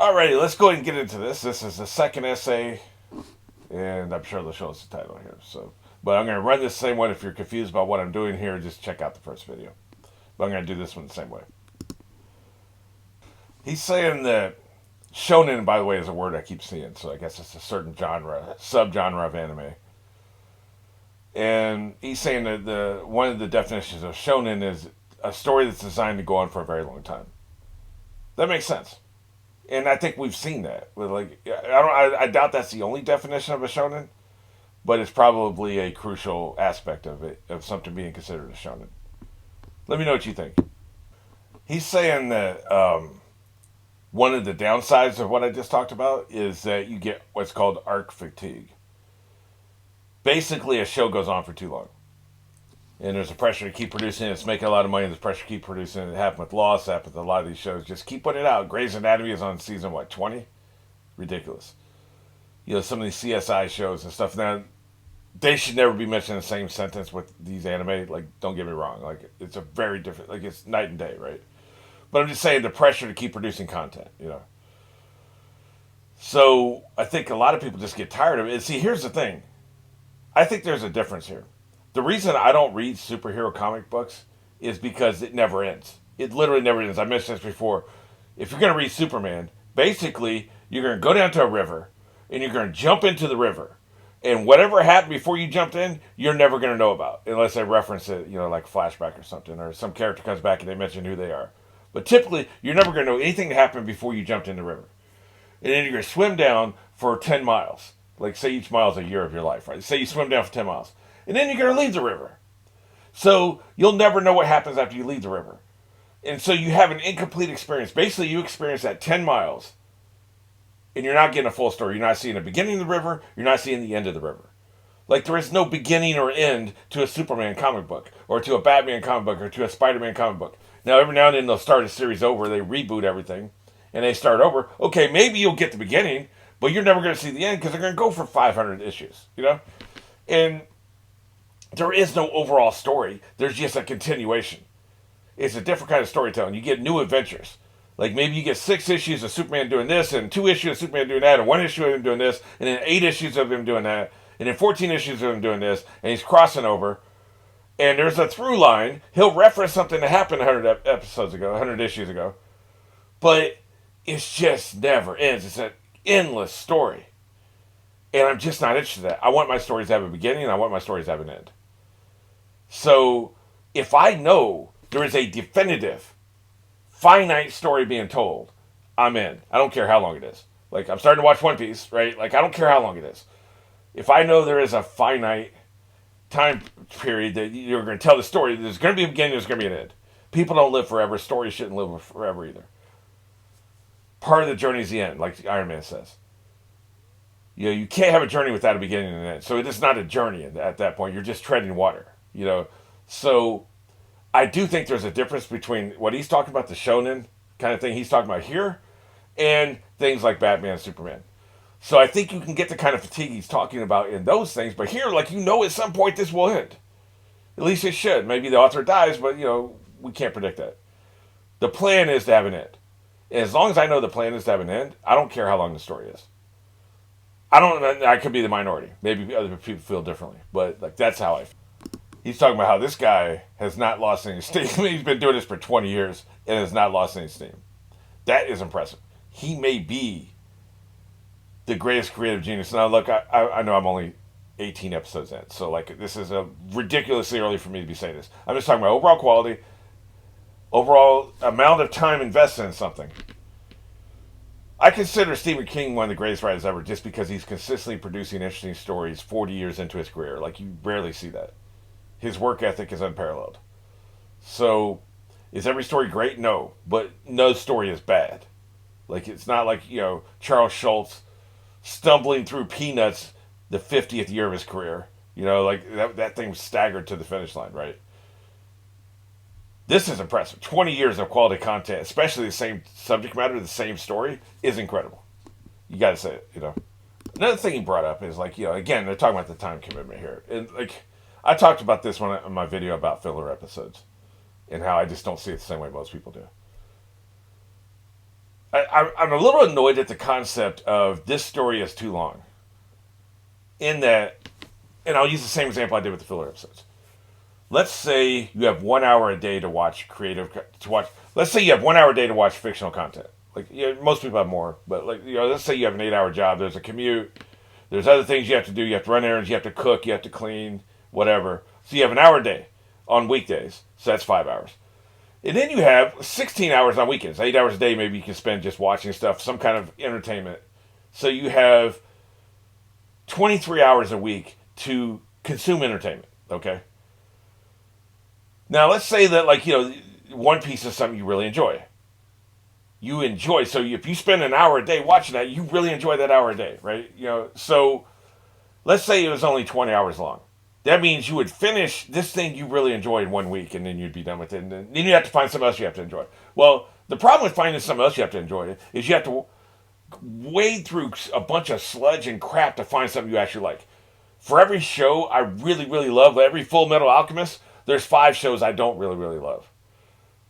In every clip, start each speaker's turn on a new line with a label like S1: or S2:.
S1: Alrighty, let's go ahead and get into this. This is the second essay, and I'm sure they'll show us the title here. But I'm going to run this same one. If you're confused about what I'm doing here, just check out the first video. But I'm going to do this one the same way. He's saying that shonen, by the way, is a word I keep seeing, so I guess it's a certain genre, subgenre of anime. And he's saying that one of the definitions of shonen is a story that's designed to go on for a very long time. That makes sense. And I think we've seen that. I doubt that's the only definition of a shonen, but it's probably a crucial aspect of it, of something being considered a shonen. Let me know what you think. He's saying that one of the downsides of what I just talked about is that you get what's called arc fatigue. Basically, a show goes on for too long. And there's a pressure to keep producing it. It's making a lot of money. There's pressure to keep producing it. It happened with Lost. It happened with a lot of these shows. Just keep putting it out. Grey's Anatomy is on season, 20? Ridiculous. Some of these CSI shows and stuff. Now, they should never be mentioned in the same sentence with these anime. Don't get me wrong. It's a very different, it's night and day, right? But I'm just saying the pressure to keep producing content. So I think a lot of people just get tired of it. And see, here's the thing. I think there's a difference here. The reason I don't read superhero comic books is because it never ends. It literally never ends. I mentioned this before. If you're going to read Superman, basically, you're going to go down to a river, and you're going to jump into the river. And whatever happened before you jumped in, you're never going to know about, unless they reference it, like flashback or something, or some character comes back and they mention who they are. But typically, you're never going to know anything that happened before you jumped in the river. And then you're going to swim down for 10 miles. Say each mile is a year of your life, right? Say you swim down for 10 miles. And then you're going to leave the river. So you'll never know what happens after you leave the river. And so you have an incomplete experience. Basically, you experience that 10 miles, and you're not getting a full story. You're not seeing the beginning of the river. You're not seeing the end of the river. There is no beginning or end to a Superman comic book, or to a Batman comic book, or to a Spider-Man comic book. Now, every now and then they'll start a series over. They reboot everything, and they start over. Okay, maybe you'll get the beginning, but you're never going to see the end because they're going to go for 500 issues, And there is no overall story. There's just a continuation. It's a different kind of storytelling. You get new adventures. Maybe you get 6 issues of Superman doing this, and 2 issues of Superman doing that, and 1 issue of him doing this, and then 8 issues of him doing that, and then 14 issues of him doing this, and he's crossing over. And there's a through line. He'll reference something that happened 100 episodes ago, 100 issues ago. But it's just never ends. It's an endless story. And I'm just not interested in that. I want my stories to have a beginning, and I want my stories to have an end. So, if I know there is a definitive, finite story being told, I'm in. I don't care how long it is. I'm starting to watch One Piece, right? I don't care how long it is. If I know there is a finite time period that you're going to tell the story, there's going to be a beginning, there's going to be an end. People don't live forever. Stories shouldn't live forever either. Part of the journey is the end, like Iron Man says. You can't have a journey without a beginning and an end. So it is not a journey at that point. You're just treading water. So I do think there's a difference between what he's talking about, the shonen kind of thing he's talking about here, and things like Batman and Superman. So I think you can get the kind of fatigue he's talking about in those things, but here, at some point this will end. At least it should. Maybe the author dies, but, we can't predict that. The plan is to have an end. And as long as I know the plan is to have an end, I don't care how long the story is. I could be the minority. Maybe other people feel differently, but, that's how I feel. He's talking about how this guy has not lost any steam. He's been doing this for 20 years and has not lost any steam. That is impressive. He may be the greatest creative genius. Now, look, I know I'm only 18 episodes in, so this is ridiculously early for me to be saying this. I'm just talking about overall quality, overall amount of time invested in something. I consider Stephen King one of the greatest writers ever just because he's consistently producing interesting stories 40 years into his career. You rarely see that. His work ethic is unparalleled. So, is every story great? No. But no story is bad. It's not Charles Schultz stumbling through Peanuts the 50th year of his career. That thing was staggered to the finish line, right? This is impressive. 20 years of quality content, especially the same subject matter, the same story, is incredible. You gotta say it, Another thing he brought up is, again, they're talking about the time commitment here. And, I talked about this in my video about filler episodes and how I just don't see it the same way most people do. I'm a little annoyed at the concept of this story is too long. In that, and I'll use the same example I did with the filler episodes. Let's say you have 1 hour a day to watch Let's say you have 1 hour a day to watch fictional content. Like, most people have more, but like, let's say you have an 8 hour job. There's a commute. There's other things you have to do. You have to run errands. You have to cook. You have to clean. Whatever. So you have an hour a day on weekdays. So that's 5 hours. And then you have 16 hours on weekends. 8 hours a day maybe you can spend just watching stuff, some kind of entertainment. So you have 23 hours a week to consume entertainment. Okay. Now let's say that, like, One Piece is something you really enjoy. So if you spend an hour a day watching that, you really enjoy that hour a day, right? So let's say it was only 20 hours long. That means you would finish this thing you really enjoy in 1 week, and then you'd be done with it. And then you have to find something else you have to enjoy. Well, the problem with finding something else you have to enjoy is you have to wade through a bunch of sludge and crap to find something you actually like. For every show I really, really love, every Fullmetal Alchemist, there's 5 shows I don't really, really love.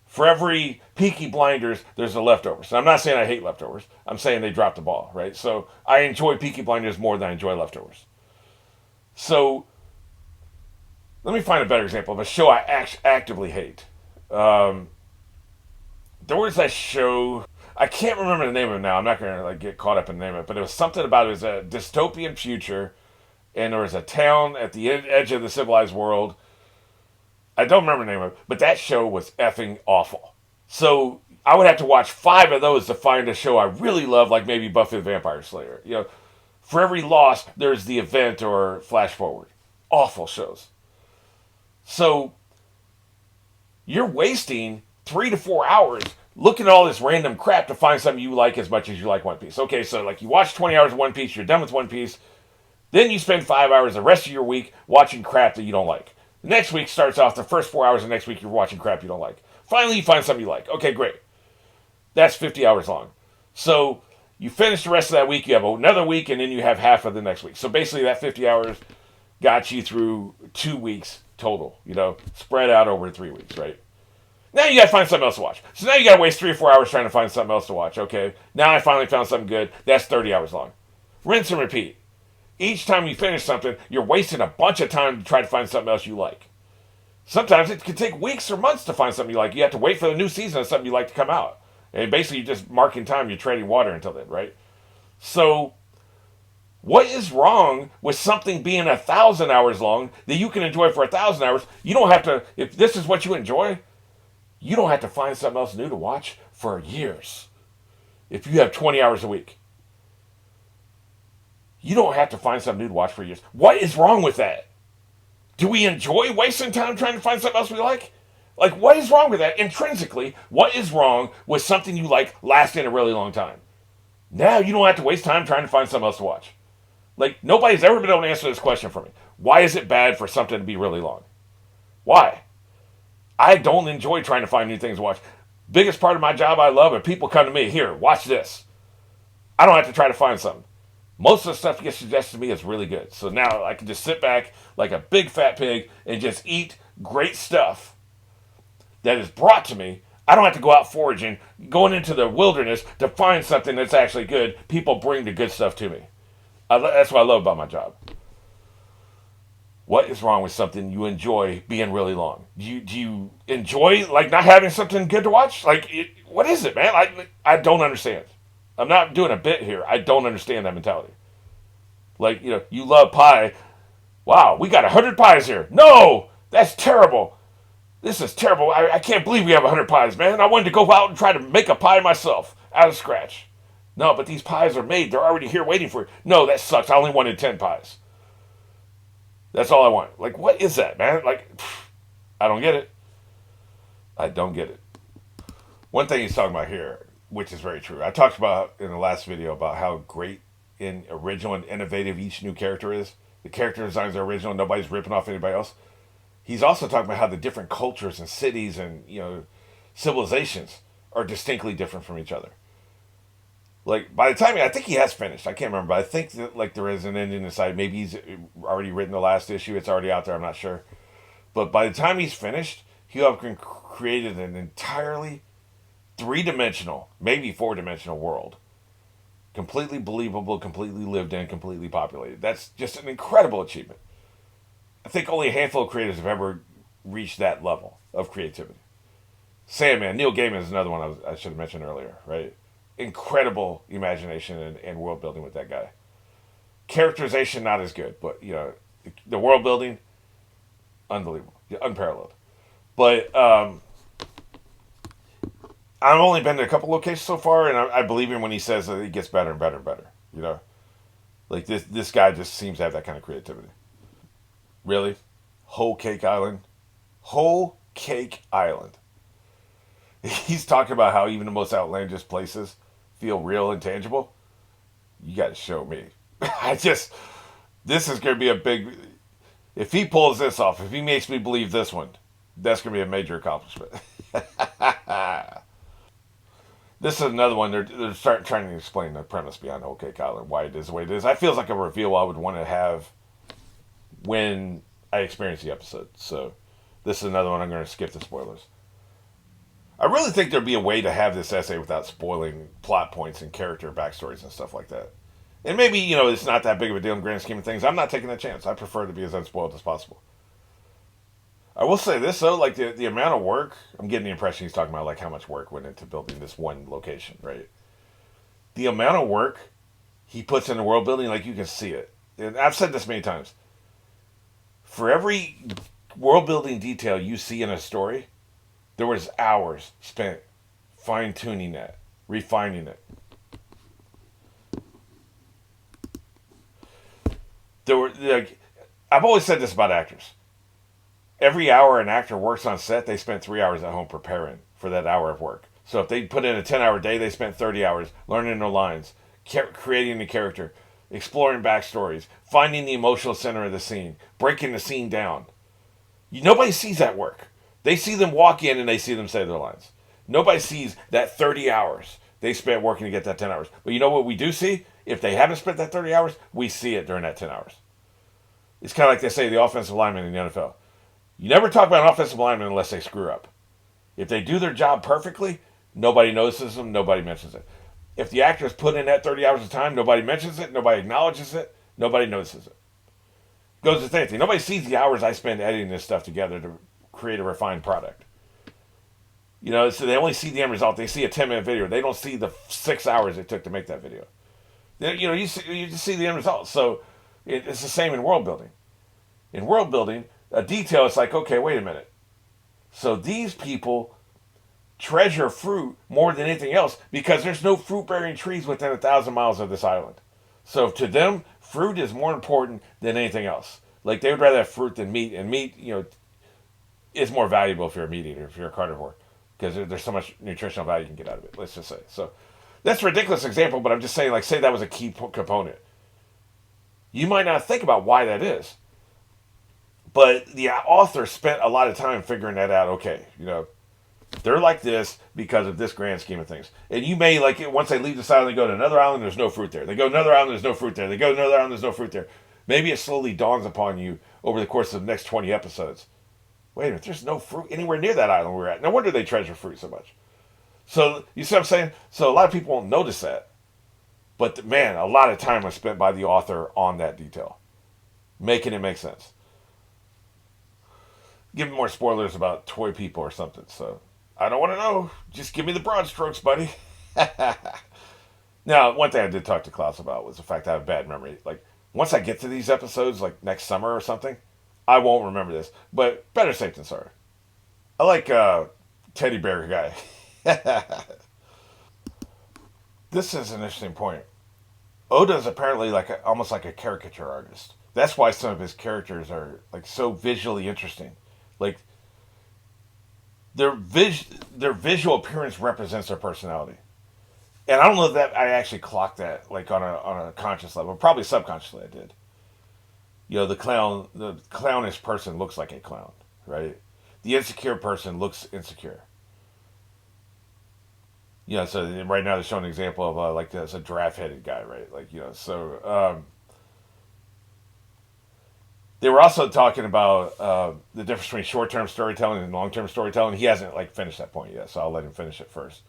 S1: For every Peaky Blinders, there's the Leftovers. And I'm not saying I hate Leftovers. I'm saying they dropped the ball, right? So I enjoy Peaky Blinders more than I enjoy Leftovers. So let me find a better example of a show I actively hate. There was that show. I can't remember the name of it now. I'm not going to get caught up in the name of it. But it was something about it was a dystopian future. And there was a town at the edge of the civilized world. I don't remember the name of it. But that show was effing awful. So I would have to watch 5 of those to find a show I really love, like maybe Buffy the Vampire Slayer. For every loss, there's the event or flash forward. Awful shows. So you're wasting 3 to 4 hours looking at all this random crap to find something you like as much as you like One Piece. Okay, so like you watch 20 hours of One Piece, you're done with One Piece. Then you spend 5 hours the rest of your week watching crap that you don't like. The next week starts off, the first 4 hours of next week you're watching crap you don't like. Finally you find something you like. Okay, great. That's 50 hours long. So you finish the rest of that week, you have another week, and then you have half of the next week. So basically that 50 hours got you through 2 weeks total, spread out over 3 weeks, right? Now you got to find something else to watch. So now you got to waste 3 or 4 hours trying to find something else to watch, okay? Now I finally found something good. That's 30 hours long. Rinse and repeat. Each time you finish something, you're wasting a bunch of time to try to find something else you like. Sometimes it can take weeks or months to find something you like. You have to wait for the new season of something you like to come out. And basically you're just marking time. You're trading water until then, right? So what is wrong with something being 1,000 hours long that you can enjoy for 1,000 hours? You don't have to, if this is what you enjoy, you don't have to find something else new to watch for years. If you have 20 hours a week, you don't have to find something new to watch for years. What is wrong with that? Do we enjoy wasting time trying to find something else we like? Like, what is wrong with that? Intrinsically, what is wrong with something you like lasting a really long time? Now you don't have to waste time trying to find something else to watch. Like, nobody's ever been able to answer this question for me. Why is it bad for something to be really long? Why? I don't enjoy trying to find new things to watch. Biggest part of my job I love, and people come to me, here, watch this. I don't have to try to find something. Most of the stuff that gets suggested to me is really good. So now I can just sit back like a big fat pig and just eat great stuff that is brought to me. I don't have to go out foraging, going into the wilderness to find something that's actually good. People bring the good stuff to me. That's what I love about my job. What is wrong with something you enjoy being really long? Do you enjoy like not having something good to watch? Like, what is it, man? I don't understand. I'm not doing a bit here. I don't understand that mentality. Like, you love pie. Wow, we got 100 pies here. No, that's terrible. This is terrible. I can't believe we have 100 pies, man. I wanted to go out and try to make a pie myself out of scratch. No, but these pies are made. They're already here waiting for you. No, that sucks. I only wanted 10 pies. That's all I want. Like, what is that, man? Like, I don't get it. I don't get it. One thing he's talking about here, which is very true. I talked about in the last video about how great and original and innovative each new character is. The character designs are original. Nobody's ripping off anybody else. He's also talking about how the different cultures and cities and civilizations are distinctly different from each other. Like, by the time, I think he has finished. I can't remember, but I think that, like, there is an ending inside. Maybe he's already written the last issue. It's already out there. I'm not sure. But by the time he's finished, he'll have created an entirely 3-dimensional, maybe 4-dimensional world. Completely believable, completely lived in, completely populated. That's just an incredible achievement. I think only a handful of creators have ever reached that level of creativity. Sandman, Neil Gaiman is another one I should have mentioned earlier, right? Incredible imagination and world building with that guy. Characterization, not as good, but, the world building, unbelievable, unparalleled. But I've only been to a couple locations so far, and I believe him when he says that it gets better and better and better. Like this guy just seems to have that kind of creativity. Really, Whole Cake Island, Whole Cake Island. He's talking about how even the most outlandish places feel real and tangible. You got to show me. This is going to be a big. If he pulls this off, if he makes me believe this one, that's going to be a major accomplishment. This is another one. They're starting trying to explain the premise behind Whole Cake Island, why it is the way it is. I feels like a reveal I would want to have when I experience the episode. So this is another one I'm going to skip the spoilers. I really think there'd be a way to have this essay without spoiling plot points and character backstories and stuff like that. And maybe, it's not that big of a deal in the grand scheme of things. I'm not taking that chance. I prefer to be as unspoiled as possible. I will say this, though, like the amount of work, I'm getting the impression he's talking about like how much work went into building this one location, right? The amount of work he puts into world building, like you can see it. And I've said this many times. For every world building detail you see in a story, there was hours spent fine tuning that, refining it. I've always said this about actors. Every hour an actor works on set, they spend 3 hours at home preparing for that hour of work. So if they put in a 10-hour day, they spent 30 hours learning their lines, creating the character, exploring backstories, finding the emotional center of the scene, breaking the scene down. Nobody sees that work. They see them walk in and they see them say their lines. Nobody sees that 30 hours they spent working to get that 10 hours. But you know what we do see? If they haven't spent that 30 hours, we see it during that 10 hours. It's kind of like they say the offensive lineman in the NFL. You never talk about an offensive lineman unless they screw up. If they do their job perfectly, nobody notices them, nobody mentions it. If the actors put in that 30 hours of time, nobody mentions it, nobody acknowledges it, nobody notices it. Goes the same thing. Nobody sees the hours I spend editing this stuff together to create a refined product. So they only see the end result. They see a 10-minute video. They don't see the 6 hours it took to make that video. You just see the end result. So it's the same in world building. In world building, a detail is like, okay, wait a minute. So these people treasure fruit more than anything else because there's no fruit-bearing trees within 1,000 miles of this island. So to them, fruit is more important than anything else. Like they would rather have fruit than meat, and meat, is more valuable if you're a meat eater, if you're a carnivore, because there's so much nutritional value you can get out of it. Let's just say. So that's a ridiculous example, but I'm just saying, like, say that was a key component. You might not think about why that is. But the author spent a lot of time figuring that out. Okay, they're like this because of this grand scheme of things. And you may, like, once they leave this island, they go to another island, there's no fruit there. They go to another island, there's no fruit there. They go to another island, there's no fruit there. Maybe it slowly dawns upon you over the course of the next 20 episodes. Wait a minute, there's no fruit anywhere near that island we're at. No wonder they treasure fruit so much. So, you see what I'm saying? So a lot of people won't notice that. But, man, a lot of time was spent by the author on that detail. Making it make sense. Give me more spoilers about toy people or something. So I don't want to know. Just give me the broad strokes, buddy. Now, one thing I did talk to Klaus about was the fact that I have a bad memory. Like, once I get to these episodes, like next summer or something, I won't remember this. But better safe than sorry. I like teddy bear guy. This is an interesting point. Oda's apparently almost like a caricature artist. That's why some of his characters are like so visually interesting. Like their visual appearance represents their personality. And I don't know that I actually clocked that like on a conscious level. Probably subconsciously I did. The clownish person looks like a clown, right? The insecure person looks insecure. So right now they're showing an example of like there's a giraffe-headed guy, right? They were also talking about the difference between short-term storytelling and long-term storytelling. He hasn't finished that point yet, so I'll let him finish it first.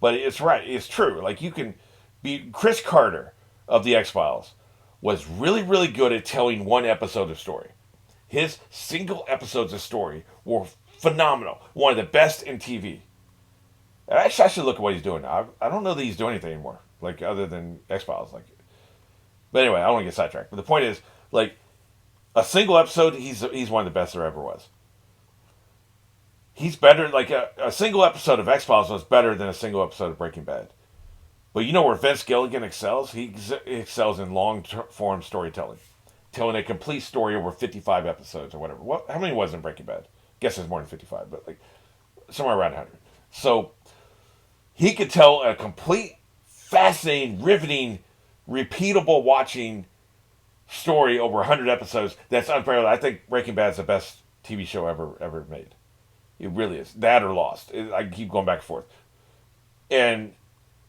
S1: But it's right. It's true. Like you can be Chris Carter of the X Files was really really good at telling one episode of story. His single episodes of story were phenomenal. One of the best in TV. Actually, I should look at what he's doing now. I don't know that he's doing anything anymore, like other than X Files. Like, but anyway, I don't want to get sidetracked. But the point is, like, a single episode, he's one of the best there ever was. He's better. Like a single episode of X Files was better than a single episode of Breaking Bad. But you know where Vince Gilligan excels? He excels in long form storytelling, telling a complete story over 55 episodes or whatever. How many was in Breaking Bad? Guess it's more than 55, but like somewhere around 100. So he could tell a complete, fascinating, riveting, repeatable watching story over 100 episodes that's unparalleled. I think Breaking Bad's the best TV show ever made. It really is. That or Lost. I keep going back and forth. And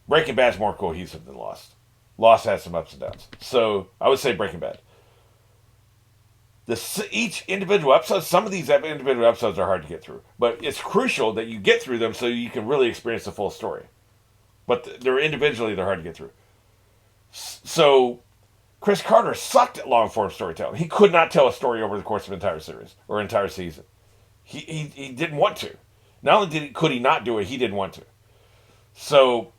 S1: Breaking Bad's more cohesive than Lost. Lost has some ups and downs. So I would say Breaking Bad. Each individual episode, some of these individual episodes are hard to get through. But it's crucial that you get through them so you can really experience the full story. But they're hard to get through. So Chris Carter sucked at long form storytelling. He could not tell a story over the course of an entire series or entire season. He didn't want to. Not only could he not do it, he didn't want to. So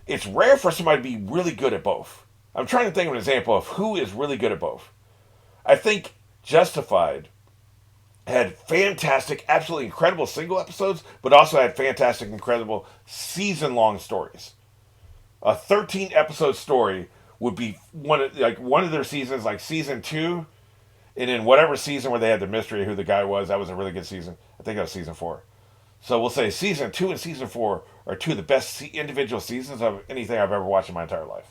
S1: it's rare for somebody to be really good at both. I'm trying to think of an example of who is really good at both. I think Justified had fantastic, absolutely incredible single episodes, but also had fantastic, incredible season-long stories. A 13-episode story would be one of their seasons, like season 2, and in whatever season where they had the mystery of who the guy was, that was a really good season. I think that was season 4. So we'll say season 2 and season 4 are two of the best individual seasons of anything I've ever watched in my entire life.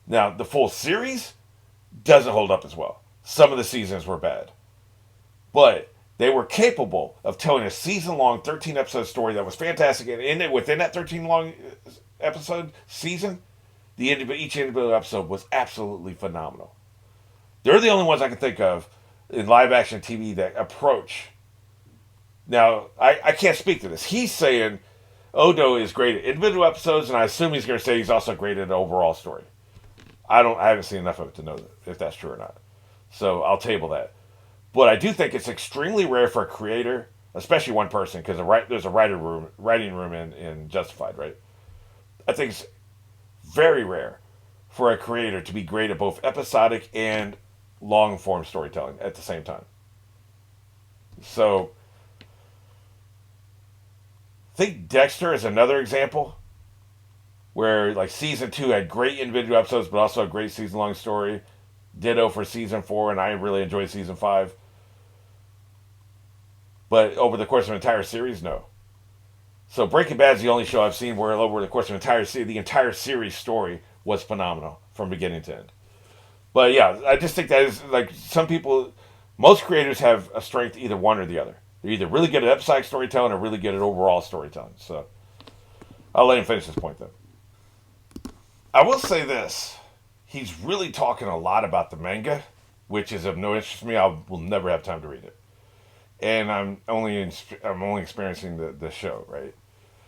S1: Now, the full series doesn't hold up as well. Some of the seasons were bad. But they were capable of telling a season-long 13-episode story that was fantastic. And within that 13-long episode season, each individual episode was absolutely phenomenal. They're the only ones I can think of in live-action TV that approach. Now, I can't speak to this. He's saying Odo is great at individual episodes, and I assume he's going to say he's also great at the overall story. I haven't seen enough of it to know if that's true or not. So I'll table that. But I do think it's extremely rare for a creator, especially one person, because there's a writing room in Justified, right? I think it's very rare for a creator to be great at both episodic and long-form storytelling at the same time. So I think Dexter is another example where like season 2 had great individual episodes, but also a great season-long story. Ditto for season 4, and I really enjoyed season 5. But over the course of an entire series, no. So Breaking Bad is the only show I've seen where over the course of the entire series story was phenomenal from beginning to end. But yeah, I just think that is like most creators have a strength either one or the other. They're either really good at episodic storytelling or really good at overall storytelling. So I'll let him finish this point then. I will say this. He's really talking a lot about the manga, which is of no interest to me. I will never have time to read it. And I'm only experiencing the show, right?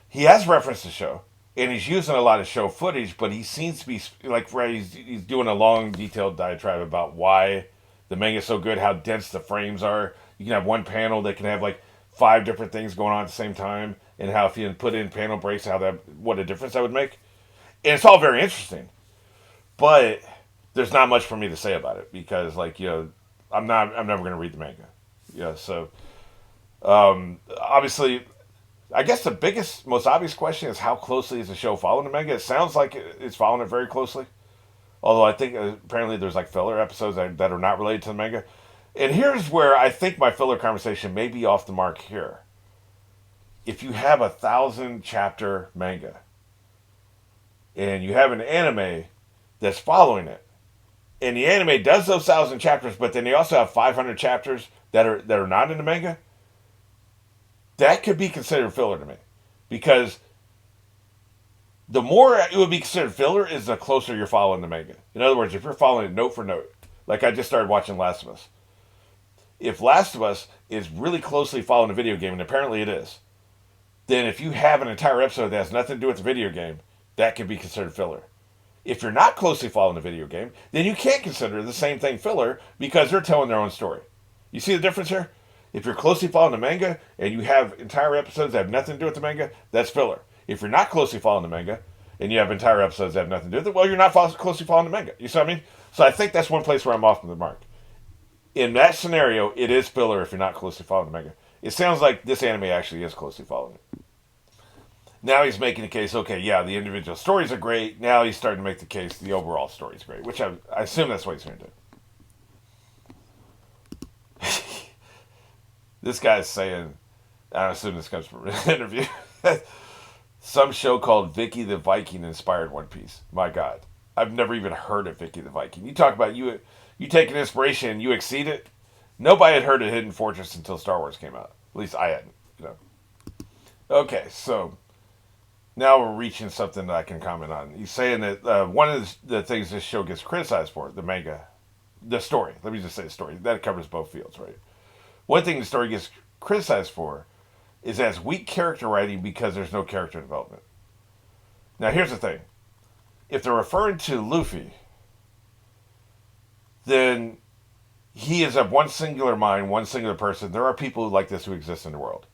S1: He has referenced the show, and he's using a lot of show footage, but he seems to be like, right, he's doing a long, detailed diatribe about why the manga is so good, how dense the frames are. You can have one panel that can have like 5 different things going on at the same time, and how if you put in panel breaks, what a difference that would make. And it's all very interesting. But there's not much for me to say about it because, like, I'm never going to read the manga. Yeah, so obviously, I guess the most obvious question is how closely is the show following the manga? It sounds like it's following it very closely. Although I think apparently there's like filler episodes that are not related to the manga. And here's where I think my filler conversation may be off the mark here. If you have a 1,000-chapter manga and you have an anime that's following it, and the anime does those 1,000 chapters, but then they also have 500 chapters that are not in the manga, that could be considered filler to me. Because the more it would be considered filler is the closer you're following the manga. In other words, if you're following it note for note, like I just started watching Last of Us. If Last of Us is really closely following a video game, and apparently it is, then if you have an entire episode that has nothing to do with the video game, that can be considered filler. If you're not closely following the video game, then you can't consider the same thing filler because they're telling their own story. You see the difference here? If you're closely following the manga and you have entire episodes that have nothing to do with the manga, that's filler. If you're not closely following the manga and you have entire episodes that have nothing to do with it, well, you're not closely following the manga. You see what I mean? So I think that's one place where I'm off the mark. In that scenario, it is filler if you're not closely following the manga. It sounds like this anime actually is closely following it. Now he's making the case, okay, yeah, the individual stories are great. Now he's starting to make the case the overall story is great, which I assume that's what he's going to do. This guy's saying, I assume this comes from an interview, some show called Vicky the Viking inspired One Piece. My God. I've never even heard of Vicky the Viking. You talk about you take an inspiration and you exceed it. Nobody had heard of Hidden Fortress until Star Wars came out. At least I hadn't. You know. Okay, so now we're reaching something that I can comment on. He's saying that one of the things this show gets criticized for, the manga, the story. Let me just say the story. That covers both fields, right? One thing the story gets criticized for is as weak character writing because there's no character development. Now, here's the thing. If they're referring to Luffy, then he is of one singular mind, one singular person. There are people like this who exist in the world.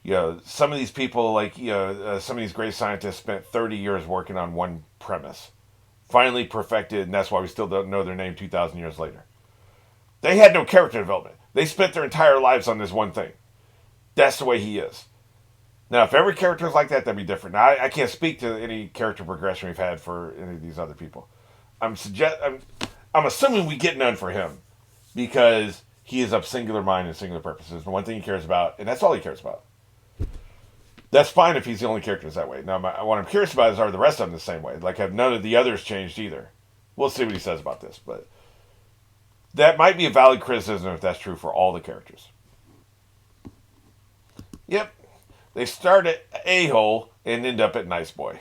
S1: You know, some of these people, like, some of these great scientists spent 30 years working on one premise. Finally perfected, and that's why we still don't know their name 2,000 years later. They had no character development. They spent their entire lives on this one thing. That's the way he is. Now, if every character is like that, that'd be different. Now, I can't speak to any character progression we've had for any of these other people. I'm assuming we get none for him because he is of singular mind and singular purposes. The one thing he cares about, and that's all he cares about. That's fine if he's the only character that's that way. Now, what I'm curious about is are the rest of them the same way? Like, have none of the others changed either? We'll see what he says about this, but that might be a valid criticism if that's true for all the characters. Yep, they start at a-hole and end up at nice boy.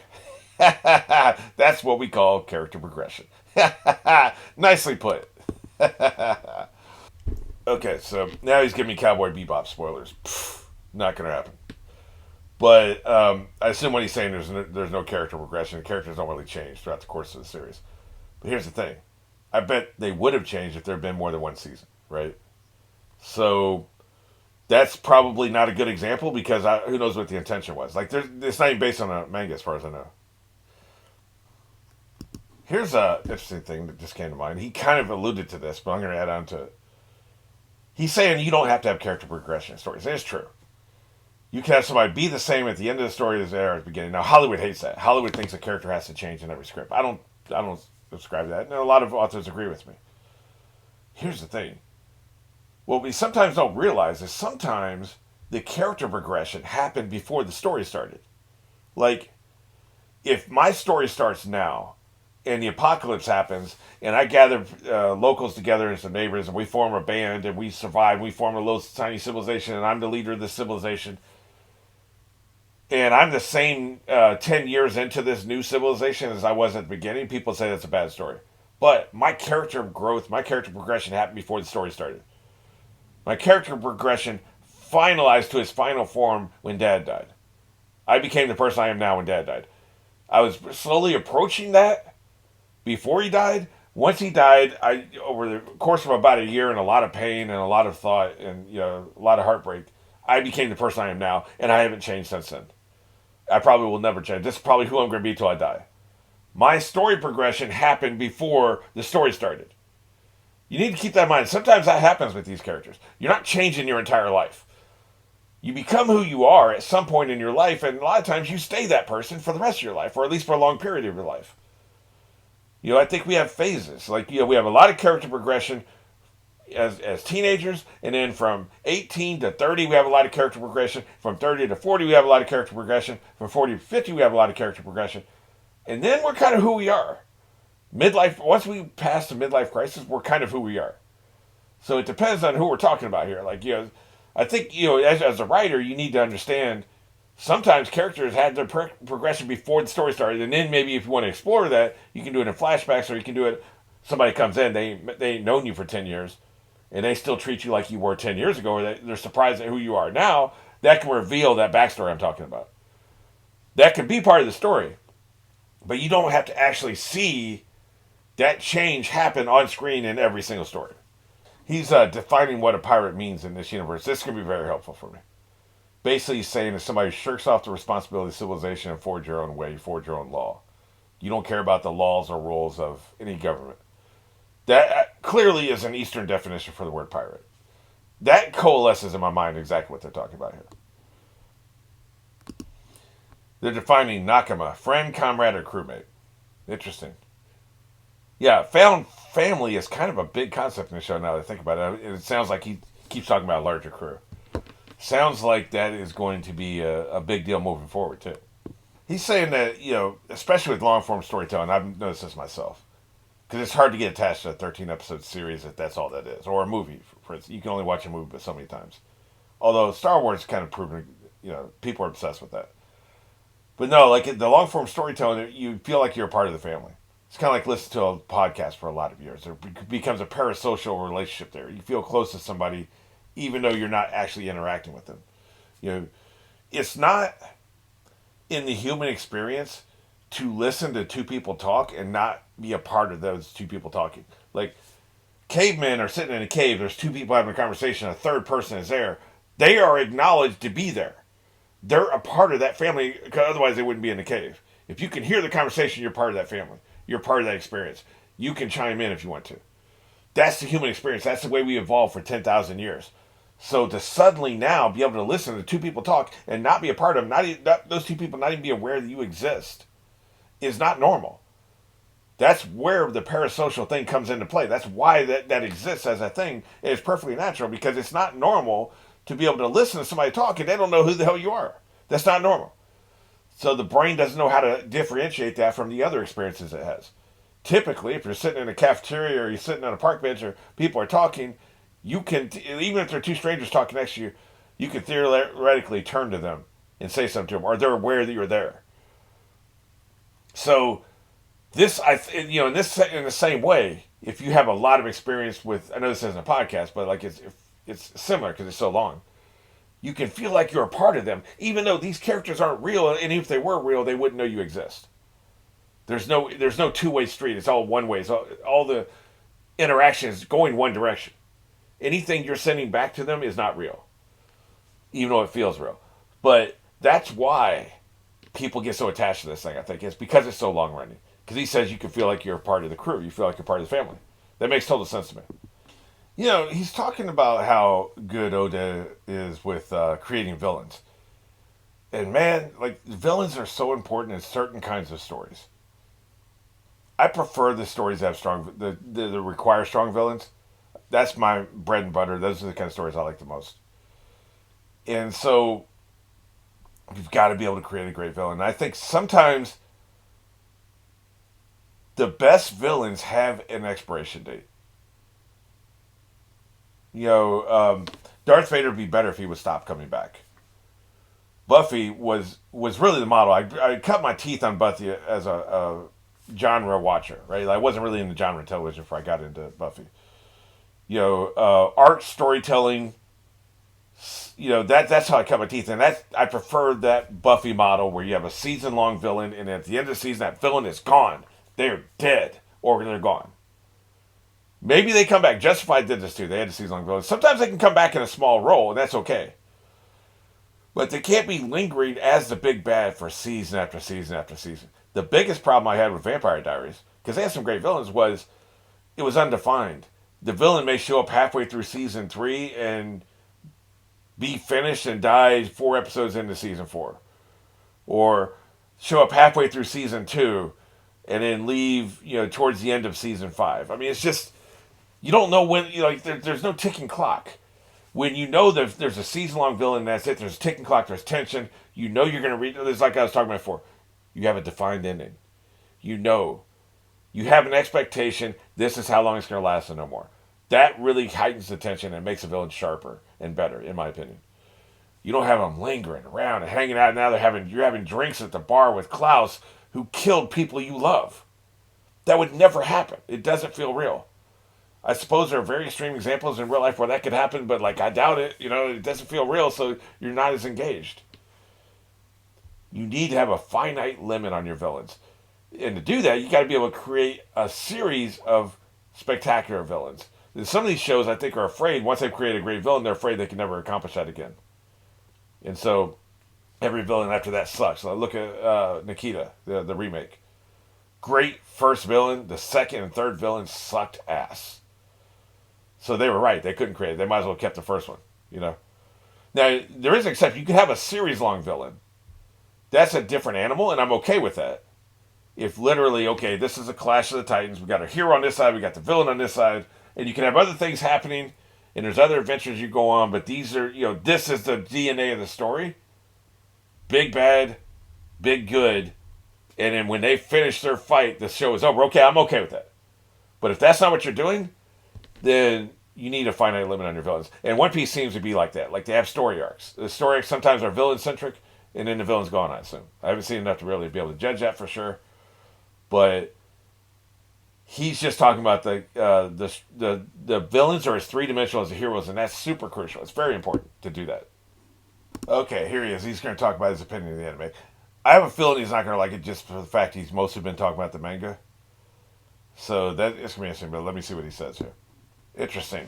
S1: That's what we call character progression. Nicely put. Okay, so now he's giving me Cowboy Bebop spoilers. Not going to happen. But I assume what he's saying there's no character progression. The characters don't really change throughout the course of the series. But here's the thing. I bet they would have changed if there had been more than one season, right? So that's probably not a good example because who knows what the intention was. Like, it's not even based on a manga as far as I know. Here's a interesting thing that just came to mind. He kind of alluded to this, but I'm going to add on to it. He's saying you don't have to have character progression in stories. And it's true. You can have somebody be the same at the end of the story as they are at the beginning. Now, Hollywood hates that. Hollywood thinks a character has to change in every script. I don't subscribe to that. And a lot of authors agree with me. Here's the thing. What we sometimes don't realize is sometimes the character progression happened before the story started. Like, if my story starts now and the apocalypse happens and I gather locals together and some neighbors and we form a band and we survive, we form a little tiny civilization and I'm the leader of this civilization and I'm the same 10 years into this new civilization as I was at the beginning, people say that's a bad story. But my character growth, my character progression happened before the story started. My character progression finalized to its final form when Dad died. I became the person I am now when Dad died. I was slowly approaching that before he died. Once he died, over the course of about a year and a lot of pain and a lot of thought and a lot of heartbreak, I became the person I am now, and I haven't changed since then. I probably will never change. This is probably who I'm going to be till I die. My story progression happened before the story started. You need to keep that in mind. Sometimes that happens with these characters. You're not changing your entire life. You become who you are at some point in your life, and a lot of times you stay that person for the rest of your life, or at least for a long period of your life. I think we have phases. Like, we have a lot of character progression as teenagers, and then from 18 to 30, we have a lot of character progression. From 30 to 40, we have a lot of character progression. From 40 to 50, we have a lot of character progression. And then we're kind of who we are. Midlife, once we pass the midlife crisis, we're kind of who we are. So it depends on who we're talking about here. Like, I think, as a writer, you need to understand sometimes characters had their progression before the story started, and then maybe if you want to explore that, you can do it in flashbacks, or you can do it, somebody comes in, they ain't known you for 10 years, and they still treat you like you were 10 years ago, or they're surprised at who you are now. that can reveal that backstory I'm talking about. That can be part of the story, but you don't have to actually see that change happen on screen in every single story. He's defining what a pirate means in this universe. This can be very helpful for me. Basically, he's saying that somebody shirks off the responsibility of civilization and forge your own way, you forge your own law. You don't care about the laws or rules of any government. That clearly is an Eastern definition for the word pirate. That coalesces in my mind exactly what they're talking about here. They're defining Nakama, friend, comrade, or crewmate. Interesting. Yeah, found family is kind of a big concept in the show now that I think about it. It sounds like he keeps talking about a larger crew. Sounds like that is going to be a big deal moving forward, too. He's saying that, especially with long-form storytelling, I've noticed this myself. Because it's hard to get attached to a 13-episode series if that's all that is. Or a movie, for instance. You can only watch a movie but so many times. Although Star Wars is kind of proven, people are obsessed with that. But no, like the long-form storytelling, you feel like you're a part of the family. It's kind of like listening to a podcast for a lot of years. There becomes a parasocial relationship there. You feel close to somebody even though you're not actually interacting with them. It's not in the human experience to listen to two people talk and not be a part of those two people talking. Like, cavemen are sitting in a cave, there's two people having a conversation, a third person is there. They are acknowledged to be there. They're a part of that family, because otherwise they wouldn't be in the cave. If you can hear the conversation, you're part of that family. You're part of that experience. You can chime in if you want to. That's the human experience. That's the way we evolved for 10,000 years. So to suddenly now be able to listen to two people talk and not be a part of them, those two people not even be aware that you exist, is not normal. That's where the parasocial thing comes into play. That's why that exists as a thing. And it's perfectly natural because it's not normal to be able to listen to somebody talk and they don't know who the hell you are. That's not normal. So the brain doesn't know how to differentiate that from the other experiences it has. Typically, if you're sitting in a cafeteria or you're sitting on a park bench or people are talking, you can, even if they're two strangers talking next to you, you can theoretically turn to them and say something to them, or they're aware that you're there. So this, in the same way, if you have a lot of experience with, I know this isn't a podcast, but like it's similar because it's so long. You can feel like you're a part of them, even though these characters aren't real, and if they were real, they wouldn't know you exist. There's no two-way street. It's all one way. It's all the interactions going one direction. Anything you're sending back to them is not real, even though it feels real. But that's why people get so attached to this thing, I think. It's because it's so long-running. Because he says you can feel like you're a part of the crew. You feel like you're part of the family. That makes total sense to me. He's talking about how good Oda is with creating villains. And man, like, villains are so important in certain kinds of stories. I prefer the stories that have that require strong villains. That's my bread and butter. Those are the kind of stories I like the most. And so, you've got to be able to create a great villain. And I think sometimes the best villains have an expiration date. Darth Vader would be better if he would stop coming back. Buffy was really the model. I cut my teeth on Buffy as a genre watcher, right? I wasn't really into genre television before I got into Buffy. Art storytelling, that's how I cut my teeth. And I prefer that Buffy model where you have a season-long villain, and at the end of the season, that villain is gone. They're dead, or they're gone. Maybe they come back. Justified did this too. They had a season-long villain. Sometimes they can come back in a small role, and that's okay. But they can't be lingering as the big bad for season after season after season. The biggest problem I had with Vampire Diaries, because they had some great villains, was it was undefined. The villain may show up halfway through season 3 and be finished and die 4 episodes into season 4. Or show up halfway through season 2 and then leave, towards the end of season 5. I mean, it's just, you don't know when, there's no ticking clock. When you know that there's a season-long villain, that's it. There's a ticking clock, there's tension. You know you're going to read, it's like I was talking about before. You have a defined ending. You have an expectation, this is how long it's going to last and no more. That really heightens the tension and makes a villain sharper and better, in my opinion. You don't have them lingering around and hanging out. Now you're having drinks at the bar with Klaus, who killed people you love. That would never happen. It doesn't feel real. I suppose there are very extreme examples in real life where that could happen, but like I doubt it. You know, it doesn't feel real, so you're not as engaged. You need to have a finite limit on your villains. And to do that, you got to be able to create a series of spectacular villains. And some of these shows, I think, are afraid, once they've created a great villain, they're afraid they can never accomplish that again. And so every villain after that sucks. So look at Nikita, the remake. Great first villain. The second and third villain sucked ass. So they were right. They couldn't create it. They might as well have kept the first one, you know. Now, there is an exception. You could have a series-long villain. That's a different animal, and I'm okay with that. If literally, okay, this is a Clash of the Titans. We got a hero on this side. We got the villain on this side. And you can have other things happening, and there's other adventures you go on, but these are, you know, this is the DNA of the story. Big bad, big good. And then when they finish their fight, the show is over. Okay, I'm okay with that. But if that's not what you're doing, then you need a finite limit on your villains. And One Piece seems to be like that. Like they have story arcs. The story arcs sometimes are villain-centric, and then the villain's gone, I assume. I haven't seen enough to really be able to judge that for sure. But he's just talking about the villains are as three-dimensional as the heroes, and that's super crucial. It's very important to do that. Okay, here he is. He's going to talk about his opinion of the anime. I have a feeling he's not going to like it just for the fact he's mostly been talking about the manga. So that is going to be interesting, but let me see what he says here. Interesting.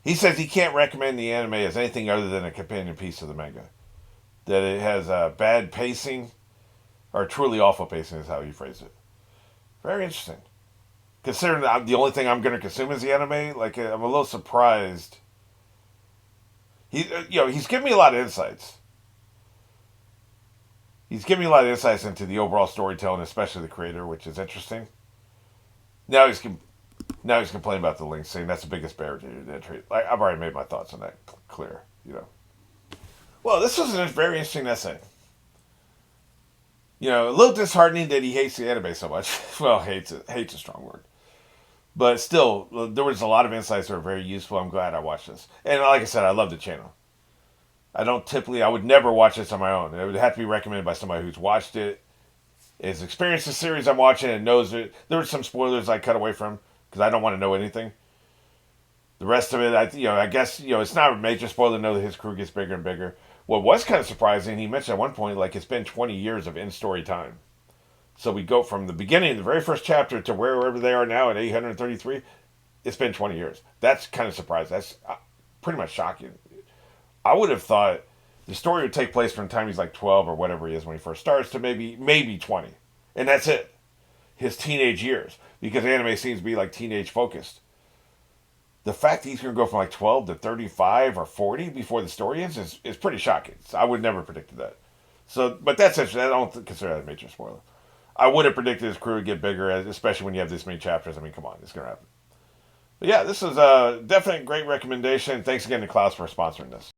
S1: He says he can't recommend the anime as anything other than a companion piece to the manga. That it has bad pacing, or truly awful pacing is how he phrased it. Very interesting. Considering that the only thing I'm going to consume is the anime, like I'm a little surprised. He's giving me a lot of insights. He's giving me a lot of insights into the overall storytelling, especially the creator, which is interesting. Now he's complaining about the links, saying that's the biggest barrier to entry. I've already made my thoughts on that clear, you know. Well, this was a very interesting essay. You know, a little disheartening that he hates the anime so much. Well, hate's a strong word. But still, there was a lot of insights that were very useful. I'm glad I watched this. And like I said, I love the channel. I would never watch this on my own. It would have to be recommended by somebody who's watched it, has experienced the series I'm watching, and knows it. There were some spoilers I cut away from, because I don't want to know anything. The rest of it, I guess, it's not a major spoiler to know that his crew gets bigger and bigger. What was kind of surprising, he mentioned at one point, like, it's been 20 years of in-story time. So we go from the beginning, the very first chapter, to wherever they are now at 833. It's been 20 years. That's kind of surprising. That's pretty much shocking. I would have thought the story would take place from the time he's like 12 or whatever he is when he first starts to maybe 20. And that's it. His teenage years. Because anime seems to be like teenage focused. The fact that he's going to go from like 12 to 35 or 40 before the story ends is pretty shocking. So I would never have predicted that. So, but that's interesting. I don't consider that a major spoiler. I would have predicted his crew would get bigger, especially when you have this many chapters. I mean, come on, it's going to happen. But yeah, this is a definite great recommendation. Thanks again to Klaus for sponsoring this.